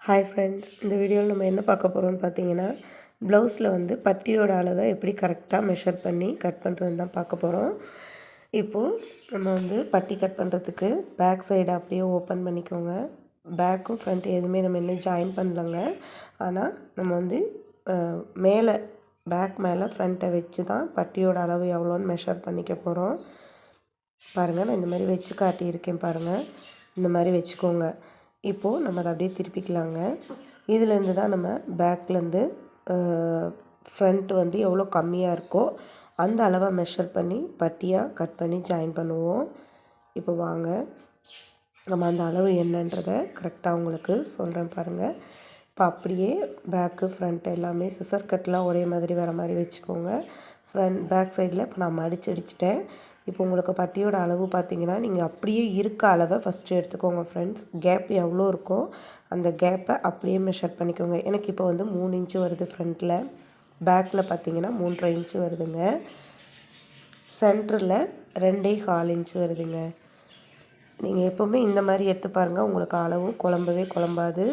Hi friends, இந்த வீடியோவில் நம்ம என்ன பார்க்க போகிறோம்னு பார்த்தீங்கன்னா, ப்ளவுஸில் வந்து பட்டியோட அளவை எப்படி கரெக்டாக மெஷர் பண்ணி கட் பண்ணுறதுன்னு தான் பார்க்க போகிறோம். இப்போது நம்ம வந்து பட்டி கட் பண்ணுறதுக்கு பேக் சைடை அப்படியே ஓப்பன் பண்ணிக்கோங்க. பேக்கும் ஃப்ரண்ட் எதுவுமே நம்ம இன்னும் ஜாயின் பண்ணலங்க. ஆனால் நம்ம வந்து மேலே பேக் மேலே ஃப்ரண்ட்டை வச்சு தான் பட்டியோட அளவு எவ்வளோன்னு மெஷர் பண்ணிக்க போகிறோம். பாருங்கள், நான் இந்த மாதிரி வச்சு காட்டியிருக்கேன் பாருங்கள். இந்த மாதிரி வச்சுக்கோங்க. இப்போது நம்ம அதை அப்படியே திருப்பிக்கலாங்க. இதுலேருந்து தான் நம்ம பேக்லேருந்து ஃப்ரண்ட் வந்து எவ்வளோ கம்மியாக இருக்கோ அந்த அளவை மெஷர் பண்ணி பட்டியாக கட் பண்ணி ஜாயின் பண்ணுவோம். இப்போ வாங்க, நம்ம அந்த அளவு என்னன்றதை கரெக்டாக உங்களுக்கு சொல்கிறேன் பாருங்கள். இப்போ அப்படியே பேக்கு ஃப்ரண்ட் எல்லாமே சிசர் கட்லாம் ஒரே மாதிரி வர மாதிரி வச்சுக்கோங்க. பேக் சைடில் இப்போ நான் அடிச்சிட்டேன். இப்போ உங்களுக்கு பட்டியோட அளவு பார்த்தீங்கன்னா, நீங்கள் அப்படியே இருக்க அளவை ஃபஸ்ட்டு எடுத்துக்கோங்க ஃப்ரெண்ட்ஸ். கேப் எவ்வளோ இருக்கோ அந்த கேப்பை அப்படியே மெஷர் பண்ணிக்கோங்க. எனக்கு இப்போ வந்து 3 இன்ச்சு வருது ஃப்ரண்ட்டில். பேக்கில் பார்த்தீங்கன்னா 3.5 இன்ச்சு வருதுங்க. சென்டரில் 2.25 இன்ச்சு வருதுங்க. நீங்கள் எப்போவுமே இந்த மாதிரி எடுத்து பாருங்கள், உங்களுக்கு அளவும் குழம்பாது.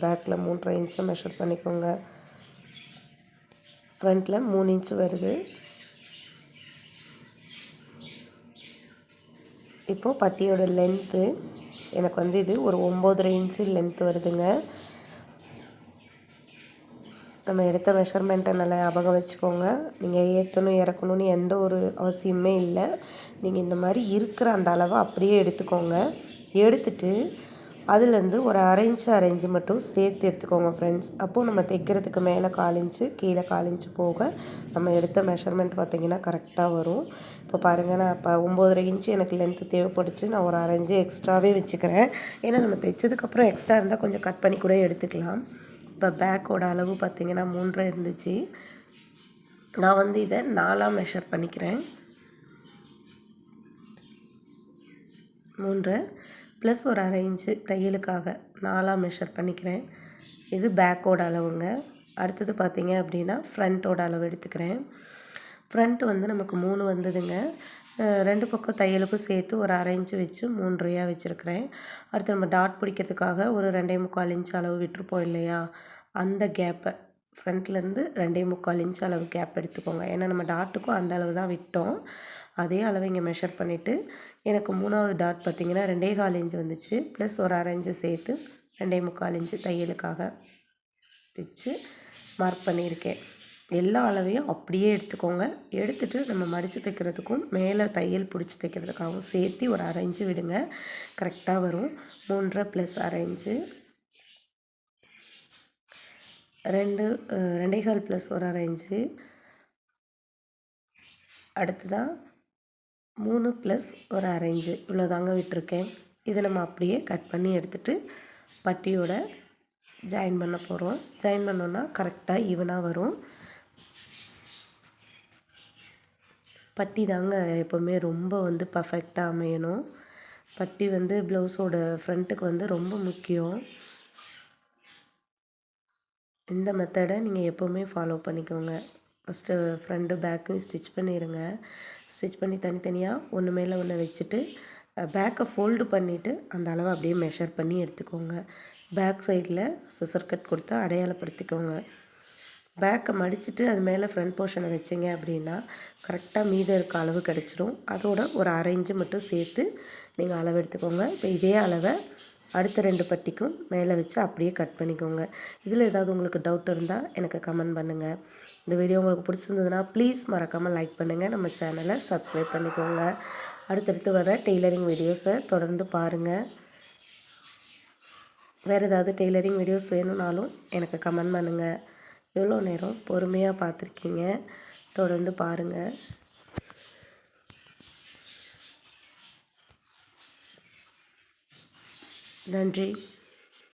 பேக்கில் 3.5 இன்ச்சை மெஷர் பண்ணிக்கோங்க. ஃப்ரண்ட்டில் 3 இன்ச்சு வருது. இப்போது பட்டியோட லென்த்து எனக்கு வந்து இது ஒரு 9.5 இன்ச்சு லென்த்து வருதுங்க. நம்ம எடுத்த மெஷர்மெண்ட்டை நல்லா ஞாபகம் வச்சுக்கோங்க. நீங்கள் ஏற்றணும் இறக்கணும்னு எந்த ஒரு அவசியமே இல்லை. நீங்கள் இந்த மாதிரி இருக்கிற அந்த அளவை அப்படியே எடுத்துக்கோங்க. எடுத்துட்டு அதுலேருந்து ஒரு அரை இன்ச்சு மட்டும் சேர்த்து எடுத்துக்கோங்க ஃப்ரெண்ட்ஸ். அப்போது நம்ம தைக்கிறதுக்கு மேலே 1/4 இன்ச்சு கீழே 1/4 இன்ச்சு போக நம்ம எடுத்த மெஷர்மெண்ட் பார்த்திங்கன்னா கரெக்டாக வரும். இப்போ பாருங்கள், நான் இப்போ 9.5 இன்ச்சு எனக்கு லென்த்து தேவைப்படுச்சு. நான் ஒரு அரை இன்ச்சு எக்ஸ்ட்ராவே வச்சுக்கிறேன். ஏன்னா நம்ம தைச்சதுக்கப்புறம் எக்ஸ்ட்ரா இருந்தால் கொஞ்சம் கட் பண்ணி கூட எடுத்துக்கலாம். இப்போ பேக்கோட அளவு பார்த்திங்கன்னா 3.5 இருந்துச்சு. நான் வந்து இதை 4ஆக மெஷர் பண்ணிக்கிறேன். 3 ப்ளஸ் ஒரு அரை இன்ச்சு தையலுக்காக 4ஆக மெஷர் பண்ணிக்கிறேன். இது பேக்கோட அளவுங்க. அடுத்தது பார்த்திங்க அப்படின்னா ஃப்ரண்ட்டோட அளவு எடுத்துக்கிறேன். ஃப்ரண்ட் வந்து நமக்கு 3 வந்ததுங்க. 2 பக்கம் தையலுக்கும் சேர்த்து ஒரு அரை இன்ச்சு வச்சு 3.5 வச்சுருக்கிறேன். அடுத்து நம்ம டாட் பிடிக்கிறதுக்காக ஒரு 2.25 இன்ச்சு அளவு விட்டுருப்போம் இல்லையா, அந்த கேப்பை ஃப்ரண்ட்லேருந்து 2.25 இன்ச்சு அளவு கேப் எடுத்துக்கோங்க. ஏன்னா நம்ம டாட்டுக்கும் அந்த அளவு தான் விட்டோம். அதே அளவை இங்கே மெஷர் பண்ணிவிட்டு எனக்கு 3வது டாட் பார்த்திங்கன்னா 2.25 இன்ச்சு வந்துச்சு. ப்ளஸ் ஒரு அரை இன்ச்சு சேர்த்து 2.25 இன்ச்சு தையலுக்காக வச்சு மார்க் பண்ணியிருக்கேன். எல்லா அளவையும் அப்படியே எடுத்துக்கோங்க. எடுத்துகிட்டு நம்ம மடித்து தைக்கிறதுக்கும் மேலே தையல் பிடிச்சி தைக்கிறதுக்காகவும் சேர்த்து ஒரு அரை இன்ச்சு விடுங்க. கரெக்டாக வரும். 3 ப்ளஸ் அரை இன்ச்சு 2.25 ப்ளஸ் ஒரு அரை இன்ச்சு. அடுத்ததான் 3 ப்ளஸ் ஒரு அரை இன்ச்சு இவ்வளோதாங்க விட்டுருக்கேன். இதை நம்ம அப்படியே கட் பண்ணி எடுத்துகிட்டு பட்டியோட ஜாயின் பண்ண போகிறோம். ஜாயின் பண்ணோன்னா கரெக்டாக ஈவனாக வரும். பட்டி தாங்க எப்போவுமே ரொம்ப வந்து பர்ஃபெக்டாக அமையணும். பட்டி வந்து ப்ளவுஸோட ஃப்ரண்ட்டுக்கு வந்து ரொம்ப முக்கியம். இந்த மெத்தடை நீங்கள் எப்போவுமே ஃபாலோ பண்ணிக்கோங்க. ஃபஸ்ட்டு ஃப்ரண்ட்டு பேக்கையும் ஸ்டிச் பண்ணிடுங்க. ஸ்டிச் பண்ணி தனித்தனியாக ஒன்று மேலே ஒன்று வச்சுட்டு பேக்கை ஃபோல்டு பண்ணிவிட்டு அந்த அளவை அப்படியே மெஷர் பண்ணி எடுத்துக்கோங்க. பேக் சைடில் சிசர் கட் கொடுத்து அடையாளப்படுத்திக்கோங்க. பேக்கை மடிச்சுட்டு அது மேலே ஃப்ரண்ட் போர்ஷனை வச்சிங்க அப்படின்னா கரெக்டாக மீதம் இருக்க அளவு கிடச்சிரும். அதோட ஒரு அரை இன்ச்சு மட்டும் சேர்த்து நீங்கள் அளவு எடுத்துக்கோங்க. இப்போ இதே அளவை அடுத்த 2 பட்டிக்கும் மேலே வச்சு அப்படியே கட் பண்ணிக்கோங்க. இதில் ஏதாவது உங்களுக்கு டவுட் இருந்தால் எனக்கு கமெண்ட் பண்ணுங்கள். இந்த வீடியோ உங்களுக்கு பிடிச்சிருந்ததுன்னா ப்ளீஸ் மறக்காமல் லைக் பண்ணுங்கள். நம்ம சேனலை சப்ஸ்கிரைப் பண்ணிக்கோங்க. அடுத்தடுத்து வர டெய்லரிங் வீடியோஸை தொடர்ந்து பாருங்கள். வேறு ஏதாவது டெய்லரிங் வீடியோஸ் வேணும்னாலும் எனக்கு கமெண்ட் பண்ணுங்கள். எவ்வளோ நேரம் பொறுமையாக பார்த்துருக்கீங்க, தொடர்ந்து பாருங்கள். நன்றி.